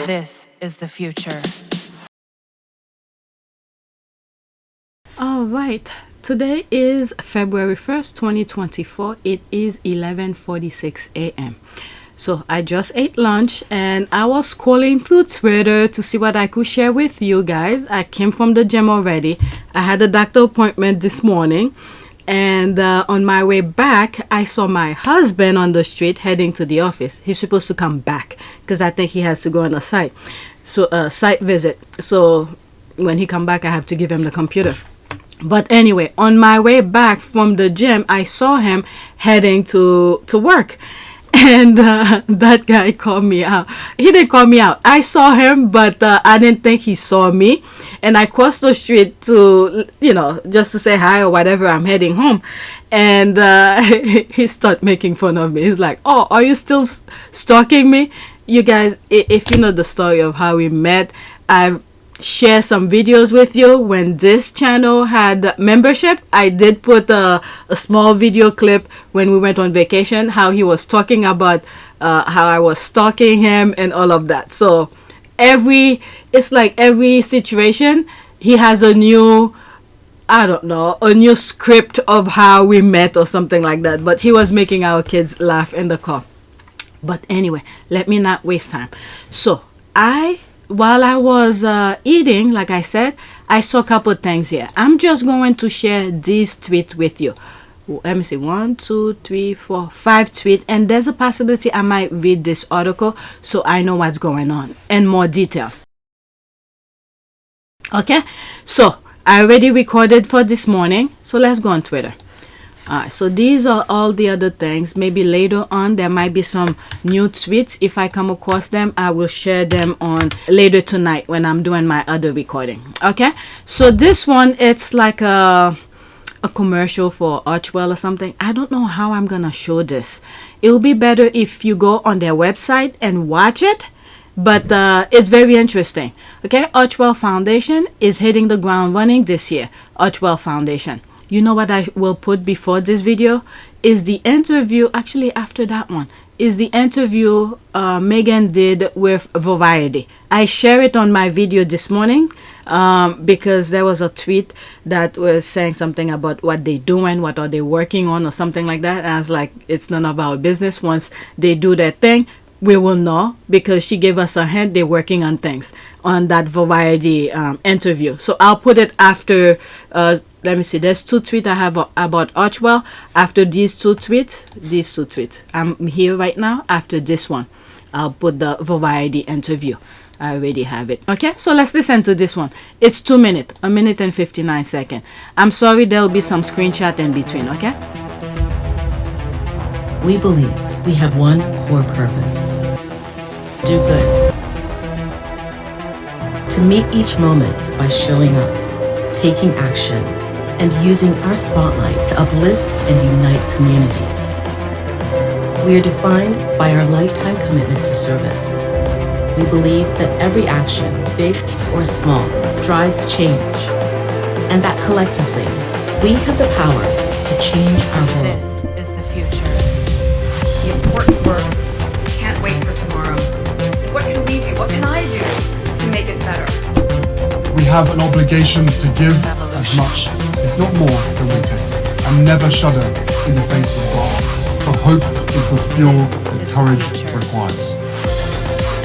This is the future. All right. Today is February 1st, 2024. It is 11:46 a.m. So I just ate lunch and I was scrolling through Twitter to see what I could share with you guys. I came from the gym already. I had a doctor appointment this morning. And on my way back, I saw my husband on the street heading to the office. He's supposed to come back because I think he has to go on a site visit. So when he come back, I have to give him the computer. But anyway, on my way back from the gym, I saw him heading to work. And that guy called me out. He didn't call me out. I saw him, but I didn't think he saw me. And I crossed the street to, just to say hi or whatever. I'm heading home. And he started making fun of me. He's like, "Oh, are you still stalking me?" You guys, if you know the story of how we met, I share some videos with you when this channel had membership. I did put a small video clip when we went on vacation, how he was talking about how I was stalking him and all of that. So it's like every situation he has a new, I don't know, a new script of how we met or something like that. But he was making our kids laugh in the car. But anyway, let me not waste time. So while I was eating, like I said, I saw a couple things here. I'm just going to share these tweets with you. Let me see, 1, 2, 3, 4, 5 tweets. And there's a possibility I might read this article so I know what's going on and more details. Okay, so I already recorded for this morning. So let's go on Twitter. So these are all the other things. Maybe later on there might be some new tweets. If I come across them, I will share them on later tonight when I'm doing my other recording. Okay, so this one, it's like a commercial for Archwell or something. I don't know how I'm gonna show this. It will be better if you go on their website and watch it. But it's very interesting. Okay, Archwell Foundation is hitting the ground running this year. Archwell Foundation. You know what I will put before this video is the interview, actually after that one, is the interview Megan did with Variety. I share it on my video this morning because there was a tweet that was saying something about what they're doing, what are they working on or something like that. And I was like, it's none of our business. Once they do their thing, we will know, because she gave us a hint they're working on things on that Variety interview. So I'll put it after, let me see, there's 2 tweets I have about Archwell. After these two tweets, I'm here right now. After this one, I'll put the Variety interview. I already have it. Okay, so let's listen to this one. It's 2 minutes, 1 minute and 59 seconds. I'm sorry, there will be some screenshot in between, okay? We believe we have one core purpose: do good. To meet each moment by showing up, taking action, and using our spotlight to uplift and unite communities. We are defined by our lifetime commitment to service. We believe that every action, big or small, drives change, and that collectively, we have the power to change our world. This is the future. The important work can't wait for tomorrow. What can we do? What can I do to make it better? We have an obligation to give as much, if not more, than we take, and never shudder in the face of darkness. For hope is the fuel that courage requires.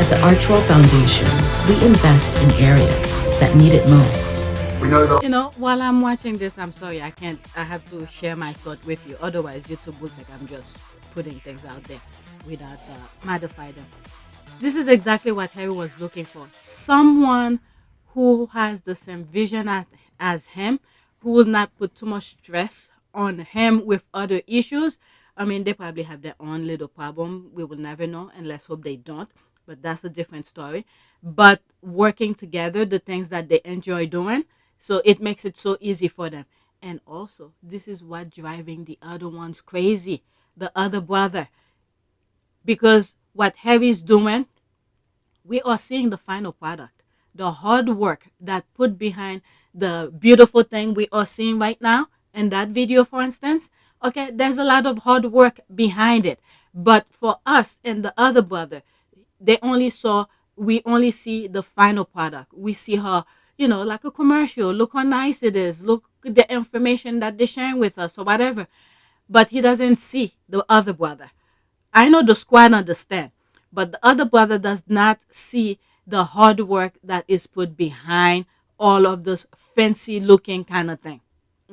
At the Archwell Foundation, we invest in areas that need it most. We know that While I'm watching this, I'm sorry, I have to share my thought with you. Otherwise, YouTube will think I'm just putting things out there without modifying them. This is exactly what Harry was looking for. Someone who has the same vision as him, who will not put too much stress on him with other issues. I mean, they probably have their own little problem. We will never know, and let's hope they don't. But that's a different story. But working together, the things that they enjoy doing, so it makes it so easy for them. And also, this is what driving the other ones crazy, the other brother. Because what Harry's doing, we are seeing the final product. The hard work that put behind the beautiful thing we are seeing right now in that video, for instance. Okay, there's a lot of hard work behind it. But for us and the other brother, they only saw we only see the final product. We see her, you know, like a commercial. Look how nice it is. Look at the information that they're sharing with us or whatever. But he doesn't see the other brother. I know the squad understand, but the other brother does not see the hard work that is put behind all of this fancy looking kind of thing.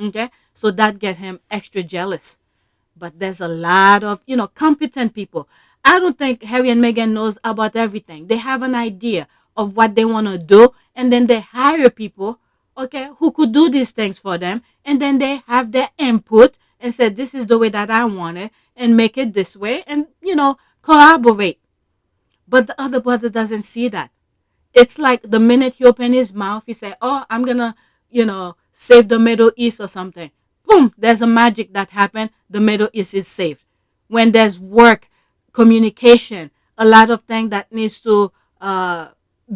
Okay, so that get him extra jealous. But there's a lot of, you know, competent people. I don't think Harry and Meghan knows about everything. They have an idea of what they want to do, and then they hire people, okay, who could do these things for them, and then they have their input and say, this is the way that I want it, and make it this way, and, you know, collaborate. But the other brother doesn't see that. It's like the minute he opened his mouth, he said, oh, I'm going to, you know, save the Middle East or something. Boom, there's a magic that happened. The Middle East is saved. When there's work, communication, a lot of things that needs to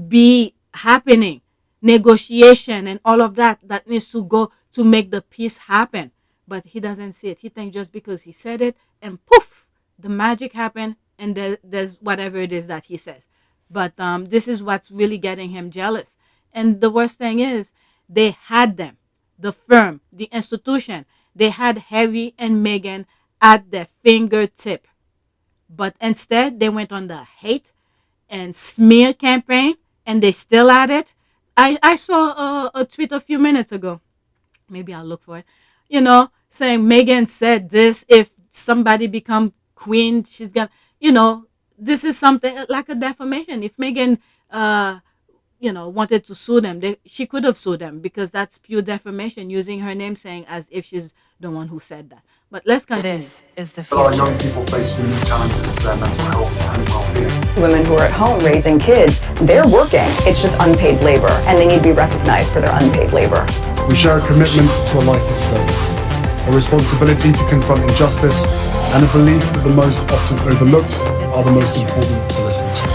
be happening, negotiation and all of that needs to go to make the peace happen. But he doesn't see it. He thinks just because he said it and poof, the magic happened and there's whatever it is that he says. But this is what's really getting him jealous. And the worst thing is they had them, the firm, the institution. They had Harry and Meghan at their fingertip. But instead, they went on the hate and smear campaign, and they still at it. I saw a tweet a few minutes ago. Maybe I'll look for it. You know, saying Meghan said this. If somebody become queen, she's gonna, you know, this is something like a defamation. If Meghan, you know, wanted to sue them, she could have sued them because that's pure defamation, using her name, saying as if she's the one who said that. But let's continue. This is the A lot of future. young people face unique challenges to their mental health and well-being. Women who are at home raising kids, they're working. It's just unpaid labor, and they need to be recognized for their unpaid labor. We share a commitment to a life of service, a responsibility to confront injustice, and a belief that the most often overlooked are the most important to listen to.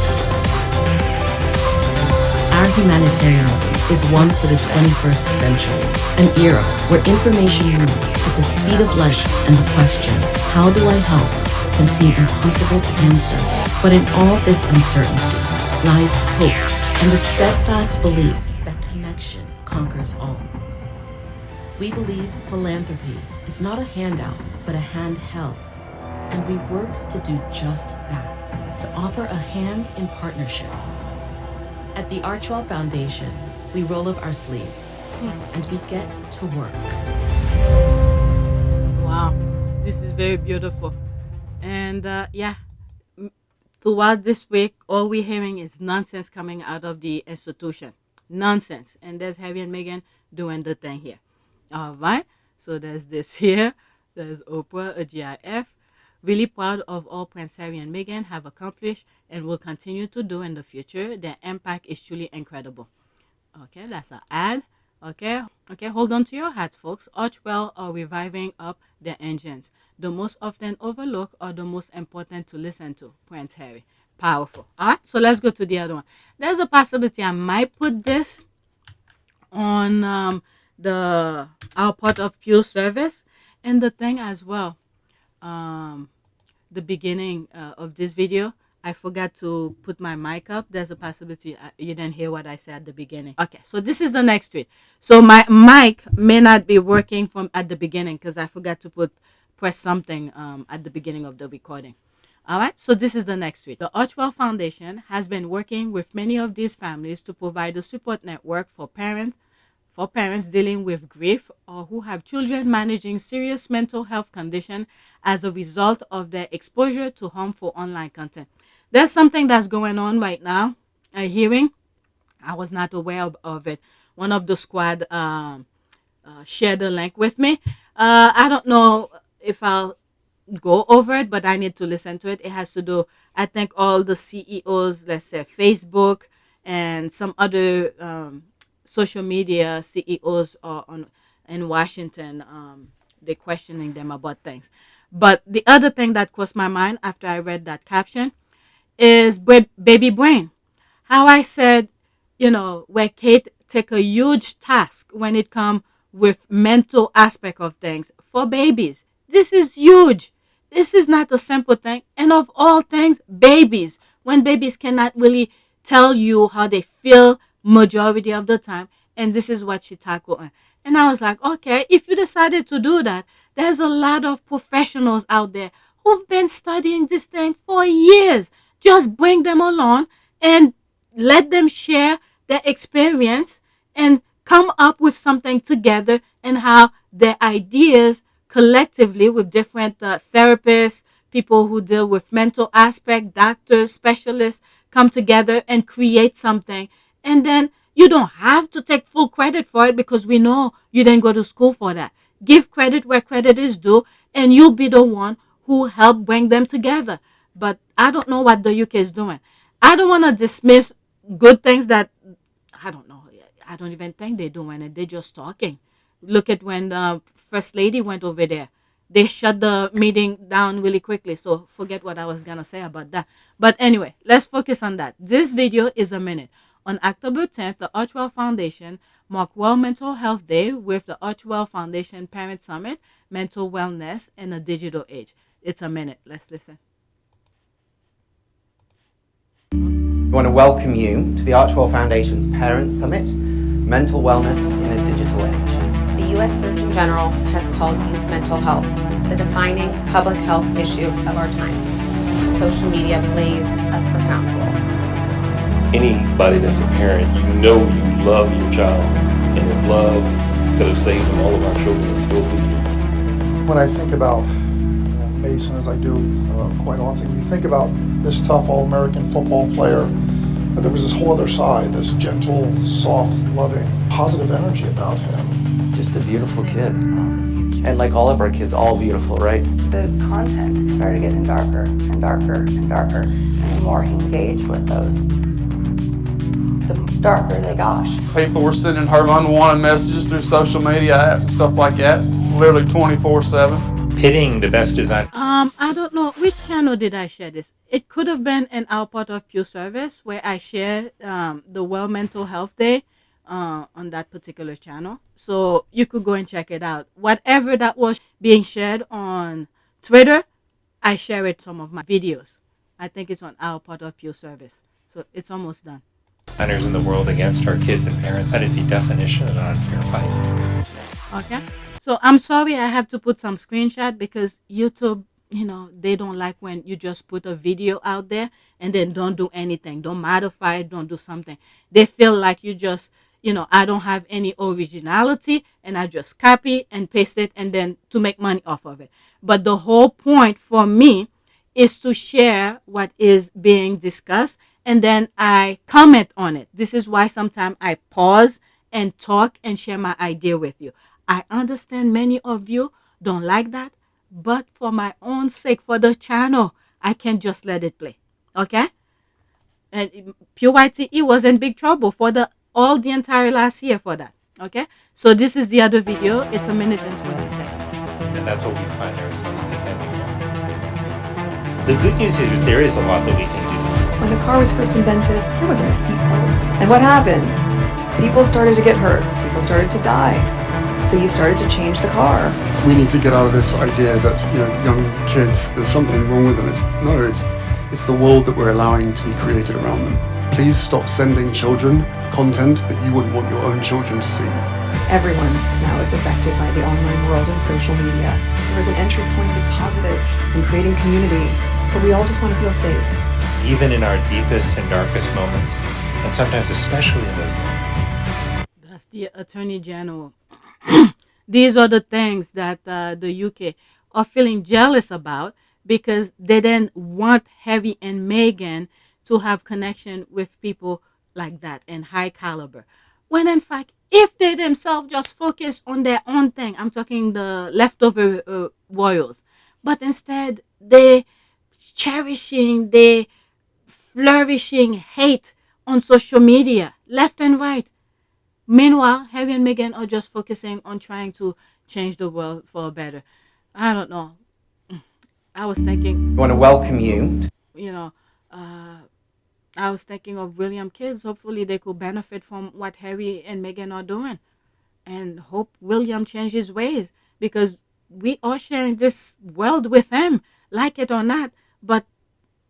Our humanitarianism is one for the 21st century, an era where information moves at the speed of light and the question, how do I help, can seem impossible to answer. But in all this uncertainty lies hope and the steadfast belief that connection conquers all. We believe philanthropy is not a handout, but a hand held. And we work to do just that, to offer a hand in partnership. At the Archwell Foundation, we roll up our sleeves and we get to work. Wow, this is very beautiful. And yeah, throughout this week, all we're hearing is nonsense coming out of the institution. Nonsense. And there's Harry and Meghan doing the thing here. All right. So there's this here. There's Oprah, a GIF. Really proud of all Prince Harry and Meghan have accomplished and will continue to do in the future. Their impact is truly incredible. Okay, that's an ad. Okay, hold on to your hats, folks. Archwell are reviving up their engines. The most often overlooked are the most important to listen to. Prince Harry. Powerful. All right, so let's go to the other one. There's a possibility I might put this on our part of pure service. And the thing as well, the beginning of this video, I forgot to put my mic up. There's a possibility you didn't hear what I said at the beginning. Okay, so this is the next tweet. So my mic may not be working from at the beginning because I forgot to press something at the beginning of the recording. All right, so this is the next tweet. The Archwell Foundation has been working with many of these families to provide a support network for parents dealing with grief or who have children managing serious mental health condition as a result of their exposure to harmful online content. There's something that's going on right now. A hearing. I was not aware of it. One of the squad shared the link with me. I don't know if I'll go over it, but I need to listen to it. It has to do, I think, all the CEOs, let's say Facebook and some other social media CEOs are in Washington. They're questioning them about things. But the other thing that crossed my mind after I read that caption is baby brain. How I said, where Kate take a huge task when it comes with mental aspect of things for babies. This is huge. This is not a simple thing. And of all things, babies. When babies cannot really tell you how they feel majority of the time, and this is what she tackled on. And I was like, okay, if you decided to do that, there's a lot of professionals out there who've been studying this thing for years. Just bring them along and let them share their experience and come up with something together, and how their ideas collectively with different therapists, people who deal with mental aspect, doctors, specialists, come together and create something. And then you don't have to take full credit for it, because we know you didn't go to school for that. Give credit where credit is due, and you'll be the one who helped bring them together. But I don't know what the UK is doing. I don't want to dismiss good things that, I don't know. I don't even think they're doing it. They're just talking. Look at when the First Lady went over there. They shut the meeting down really quickly. So forget what I was going to say about that. But anyway, let's focus on that. This video is a minute. On October 10th, the Archwell Foundation marked World Mental Health Day with the Archwell Foundation Parent Summit, Mental Wellness in a Digital Age. It's a minute. Let's listen. I want to welcome you to the Archwell Foundation's Parent Summit, Mental Wellness in a Digital Age. The U.S. Surgeon General has called youth mental health the defining public health issue of our time. Social media plays a profound role. Anybody that's a parent, you know you love your child, and if love could have saved them, all of our children would still be here. When I think about Mason, as I do quite often, you think about this tough All-American football player, but there was this whole other side, this gentle, soft, loving, positive energy about him. Just a beautiful kid. And like all of our kids, all beautiful, right? The content started getting darker and darker and darker. And the more he engaged with those, the darker they got. People were sending her unwanted messages through social media apps and stuff like that, literally 24/7. Pitting the best design. I don't know which channel did I share this. It could have been an Our Part of Pew service where I shared the World Mental Health Day on that particular channel. So you could go and check it out. Whatever that was being shared on Twitter, I share it some of my videos. I think it's on Our Part of Pew service. So it's almost done. Designers in the world against our kids and parents. That is the definition of an unfair fight. Okay. So I'm sorry I have to put some screenshot, because YouTube, they don't like when you just put a video out there and then don't do anything. Don't modify it, don't do something. They feel like you just, I don't have any originality and I just copy and paste it and then to make money off of it. But the whole point for me is to share what is being discussed, and then I comment on it. This is why sometimes I pause and talk and share my idea with you. I understand many of you don't like that, but for my own sake, for the channel, I can't just let it play. Okay? And PYTE was in big trouble for the entire last year for that. Okay? So this is the other video. It's a minute and 20 seconds. And that's what we find ourselves contending with. The good news is there is a lot that we can do. When the car was first invented, there wasn't a seatbelt. And what happened? People started to get hurt. People started to die. So you started to change the car. We need to get out of this idea that young kids, there's something wrong with them. It's the world that we're allowing to be created around them. Please stop sending children content that you wouldn't want your own children to see. Everyone now is affected by the online world and social media. There is an entry point that's positive in creating community, but we all just want to feel safe. Even in our deepest and darkest moments, and sometimes especially in those moments. That's the Attorney General. These are the things that the UK are feeling jealous about, because they didn't want Harry and Meghan to have connection with people like that and high caliber. When in fact, if they themselves just focus on their own thing, I'm talking the leftover royals, but instead they flourishing hate on social media, left and right. Meanwhile, Harry and Meghan are just focusing on trying to change the world for a better. I don't know. I was thinking. I want to welcome you. I was thinking of William kids. Hopefully, they could benefit from what Harry and Meghan are doing, and hope William changes ways, because we are sharing this world with him, like it or not. But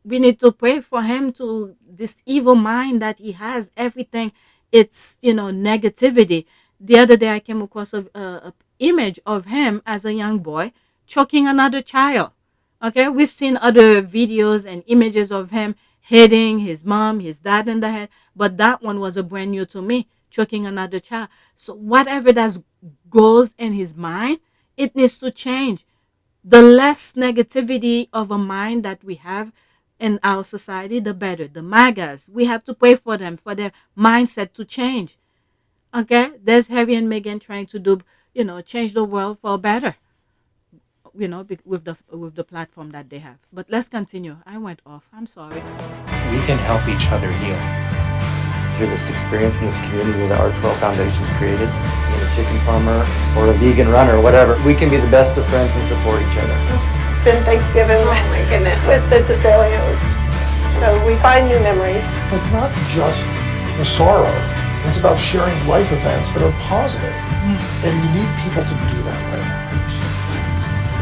we need to pray for him to this evil mind that he has. Everything, it's negativity. The other day I came across a image of him as a young boy choking another child. Okay, we've seen other videos and images of him hitting his mom, his dad in the head, but that one was a brand new to me, choking another child. So whatever that goes in his mind, it needs to change. The less negativity of a mind that we have in our society, the better. The MAGAs, we have to pray for them, for their mindset to change. Okay, there's Harry and Meghan trying to do, change the world for better. With the platform that they have. But let's continue. I went off. I'm sorry. We can help each other heal. Through this experience in this community that Archwell Foundation's created, being a chicken farmer or a vegan runner, whatever, we can be the best of friends and support each other. It's been Thanksgiving, oh my goodness, with the DeSalios. So we find new memories. It's not just the sorrow. It's about sharing life events that are positive. And you need people to do that with.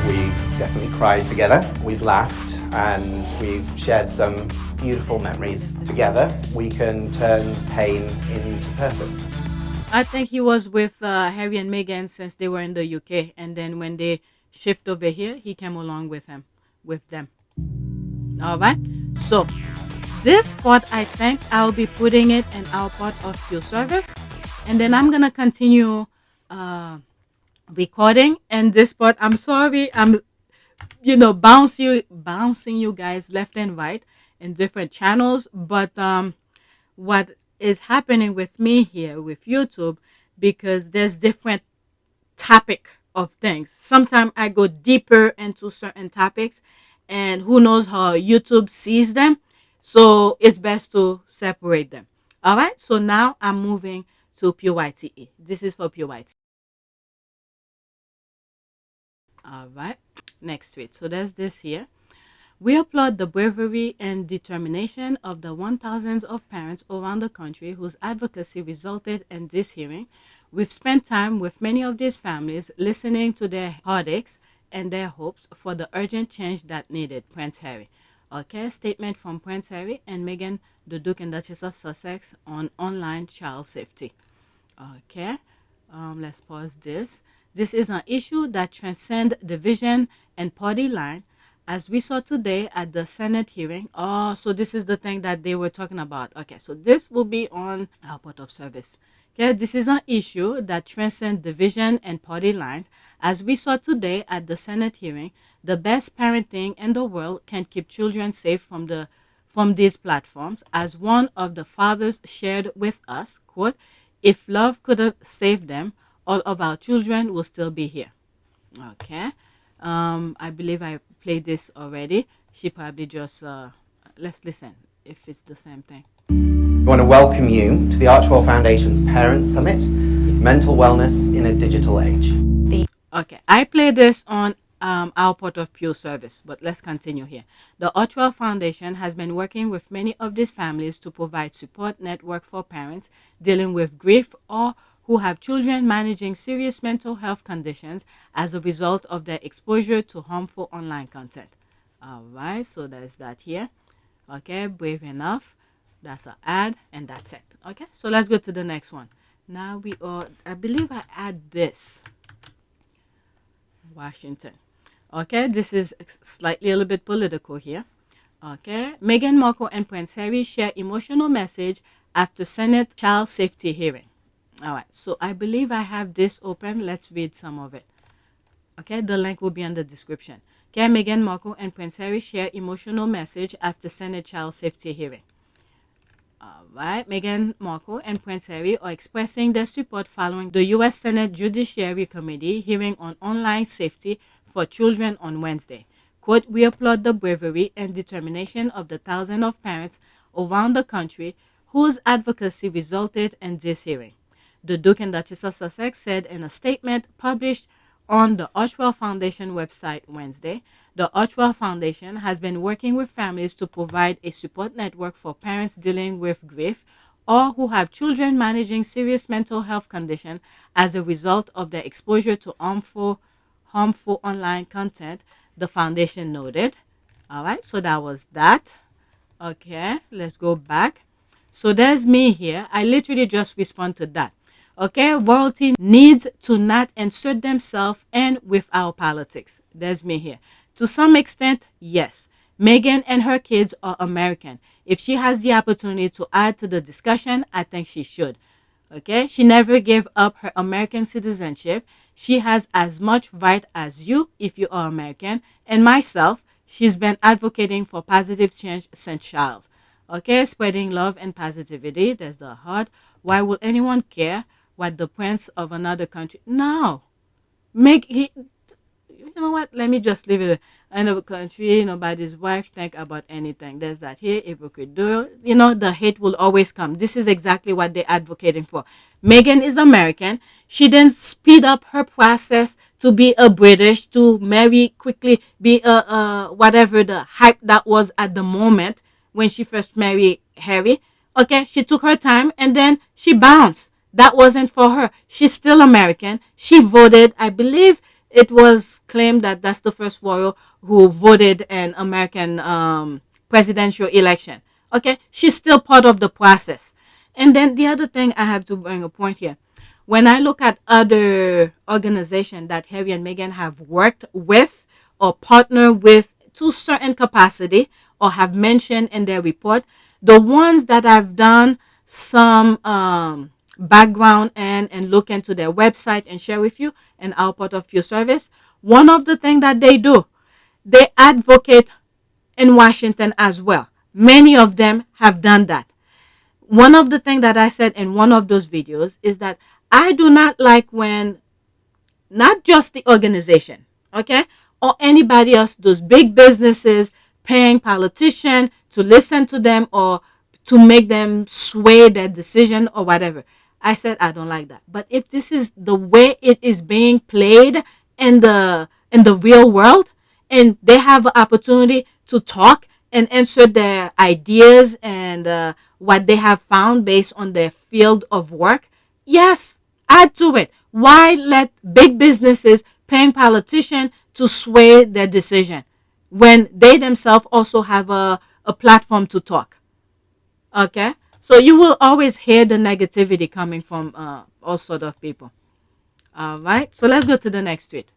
We've definitely cried together, we've laughed, and we've shared some beautiful memories together. We can turn pain into purpose. I think he was with Harry and Meghan since they were in the UK, and then when they shift over here, he came along with them. All right. So this part, I think I'll be putting it in our part of Q service, and then I'm gonna continue recording. And this part, I'm sorry, I'm bouncing you guys left and right in different channels, but what is happening with me here with YouTube, because there's different topic of things. Sometimes I go deeper into certain topics, and who knows how YouTube sees them, so it's best to separate them. All right, so now I'm moving to PYTE. This is for PYTE. All right, next to it. So there's this here. We applaud the bravery and determination of the 1,000s of parents around the country whose advocacy resulted in this hearing. We've spent time with many of these families, listening to their heartaches and their hopes for the urgent change that needed. Prince Harry. Okay, statement from Prince Harry and Meghan, the Duke and Duchess of Sussex, on online child safety. Okay, let's pause this. This is an issue that transcends division and party line, as we saw today at the Senate hearing. Oh, so this is the thing that they were talking about. Okay, so this will be on our part of service. Okay, this is an issue that transcends division and party lines. As we saw today at the Senate hearing, the best parenting in the world can keep children safe from these platforms. As one of the fathers shared with us, quote, "If love couldn't save them, all of our children will still be here." Okay. I believe I played this already. She probably just, let's listen if it's the same thing. We want to welcome you to the Archwell Foundation's Parent Summit, Mental Wellness in a Digital Age. Okay, I played this on our Port of Pure service, but let's continue here. The Archwell Foundation has been working with many of these families to provide support network for parents dealing with grief or who have children managing serious mental health conditions as a result of their exposure to harmful online content. All right, so there's that here. Okay, brave enough. That's an ad, and that's it. Okay, so let's go to the next one. Now we are, I believe I add this. Washington. Okay, this is slightly a little bit political here. Okay, Meghan Markle and Prince Harry share emotional message after Senate child safety hearing. All right, so I believe I have this open. Let's read some of it. Okay, the link will be in the description. Okay, Meghan Markle and Prince Harry share emotional message after Senate child safety hearing. All right, Meghan Markle and Prince Harry are expressing their support following the U.S. Senate Judiciary Committee hearing on online safety for children on Wednesday. Quote, "We applaud the bravery and determination of the thousands of parents around the country whose advocacy resulted in this hearing," the Duke and Duchess of Sussex said in a statement published on the Archwell Foundation website Wednesday. The Archwell Foundation has been working with families to provide a support network for parents dealing with grief or who have children managing serious mental health condition as a result of their exposure to harmful online content, the foundation noted. All right, so that was that. Okay, let's go back. So there's me here. I literally just respond to that. Okay, royalty needs to not insert themselves in with our politics. There's me here. To some extent, yes. Meghan and her kids are American. If she has the opportunity to add to the discussion, I think she should. Okay, she never gave up her American citizenship. She has as much right as you if you are American. And myself, she's been advocating for positive change since child. Okay, spreading love and positivity. There's the heart. Why will anyone care what the prince of another country? No, make he. You know what? Let me just leave it. Another country, nobody's wife think about anything. There's that here. Hypocrite do. The hate will always come. This is exactly what they're advocating for. Meghan is American. She didn't speed up her process to be a British, to marry quickly, be whatever the hype that was at the moment when she first married Harry. Okay, she took her time and then she bounced. That wasn't for her. She's still American. She voted, I believe it was claimed that that's the first royal who voted an American presidential election. Okay, she's still part of the process. And then the other thing I have to bring a point here. When I look at other organizations that Harry and Meghan have worked with or partnered with to certain capacity or have mentioned in their report, the ones that have done some background and look into their website and share with you and our part of your service, one of the things that they do, they advocate in Washington as well. Many of them have done that. One of the things that I said in one of those videos is that I do not like when not just the organization, okay, or anybody else, those big businesses paying politicians to listen to them or to make them sway their decision or whatever. I said I don't like that. But if this is the way it is being played in the real world, and they have an opportunity to talk and answer their ideas and what they have found based on their field of work, yes, add to it. Why let big businesses paying politicians to sway their decision when they themselves also have a platform to talk? Okay, so you will always hear the negativity coming from all sort of people. All right, so let's go to the next tweet.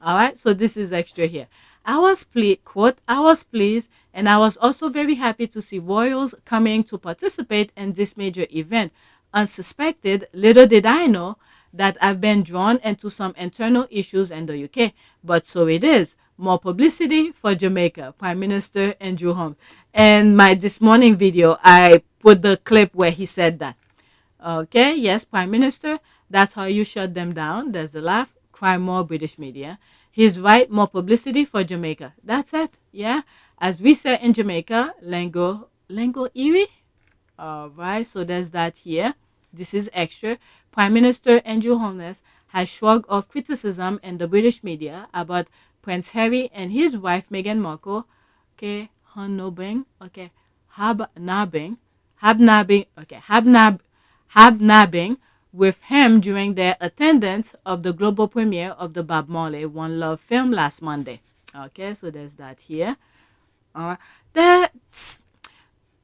All right, so this is extra here. I was quote, I was pleased and I was also very happy to see royals coming to participate in this major event. Unsuspected, little did I know that I've been drawn into some internal issues in the UK, but so it is. More publicity for Jamaica, Prime Minister Andrew Holmes. And my this morning video, I put the clip where he said that. Okay, yes, Prime Minister, that's how you shut them down. There's a laugh. Cry more, British media. He's right, more publicity for Jamaica. That's it, yeah. As we say in Jamaica, Lengo Erie. All right, so there's that here. This is extra. Prime Minister Andrew Holness has shrugged off criticism in the British media about Prince Harry and his wife Meghan Markle, okay, hobnobbing with him during their attendance of the global premiere of the Bob Marley One Love film last Monday. Okay, so there's that here. That's,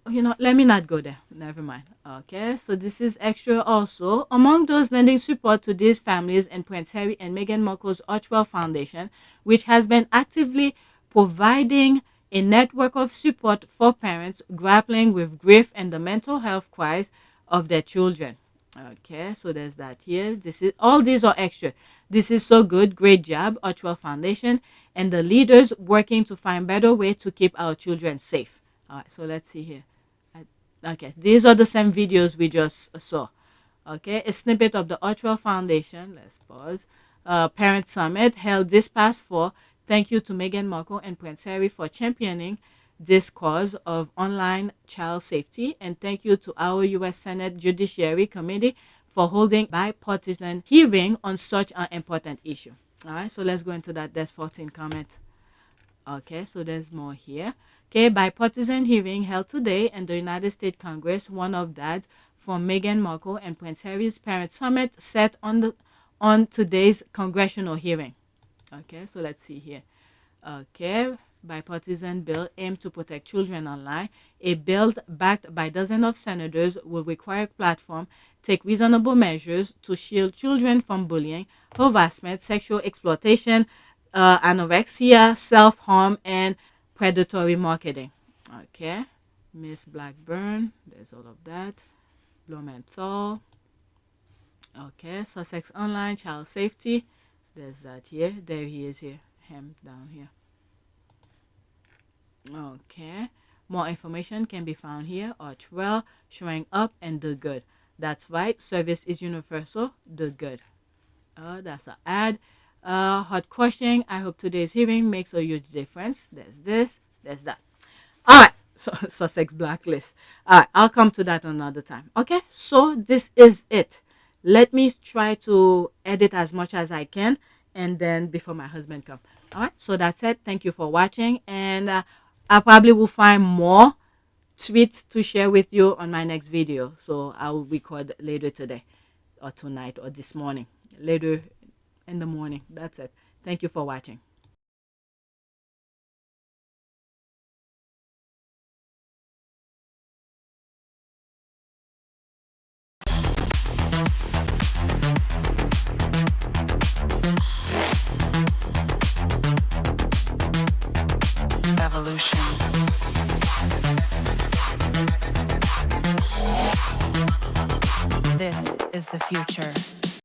let me not go there. Never mind. Okay, so this is extra also. Among those lending support to these families and Prince Harry and Meghan Markle's Archwell Foundation, which has been actively providing a network of support for parents grappling with grief and the mental health crisis of their children. Okay, so there's that here. All these are extra. This is so good. Great job, Archwell Foundation, and the leaders working to find better way to keep our children safe. All right, so let's see here. Okay, these are the same videos we just saw. Okay, a snippet of the Archwell Foundation. Let's pause. Parent Summit held this past fall. Thank you to Meghan Markle and Prince Harry for championing this cause of online child safety, and thank you to our U.S. Senate Judiciary Committee for holding bipartisan hearing on such an important issue. All right, so let's go into that. There's 14 comments. Okay, so there's more here. Okay, bipartisan hearing held today in the United States Congress. One of that from Meghan Markle and Prince Harry's Parent Summit set on today's congressional hearing. Okay, so let's see here. Okay, bipartisan bill aimed to protect children online. A bill backed by dozens of senators will require platforms take reasonable measures to shield children from bullying, harassment, sexual exploitation, anorexia, self-harm, and predatory marketing. Okay, Miss Blackburn, there's all of that. Blumenthal. Okay, Sussex Online, child safety. There's that here. There he is here. Him down here. Okay, more information can be found here. Archwell, showing up and do good. That's right, service is universal, do good. That's an ad. Hot question. I hope today's hearing makes a huge difference. There's this, there's that. All right, so Sussex blacklist. All right, I'll come to that another time. Okay, so this is it. Let me try to edit as much as I can, and then before my husband comes. All right, so that's it. Thank you for watching, and I probably will find more tweets to share with you on my next video. So I will record later today, or tonight, or this morning, later in the morning. That's it. Thank you for watching. Evolution. This is the future.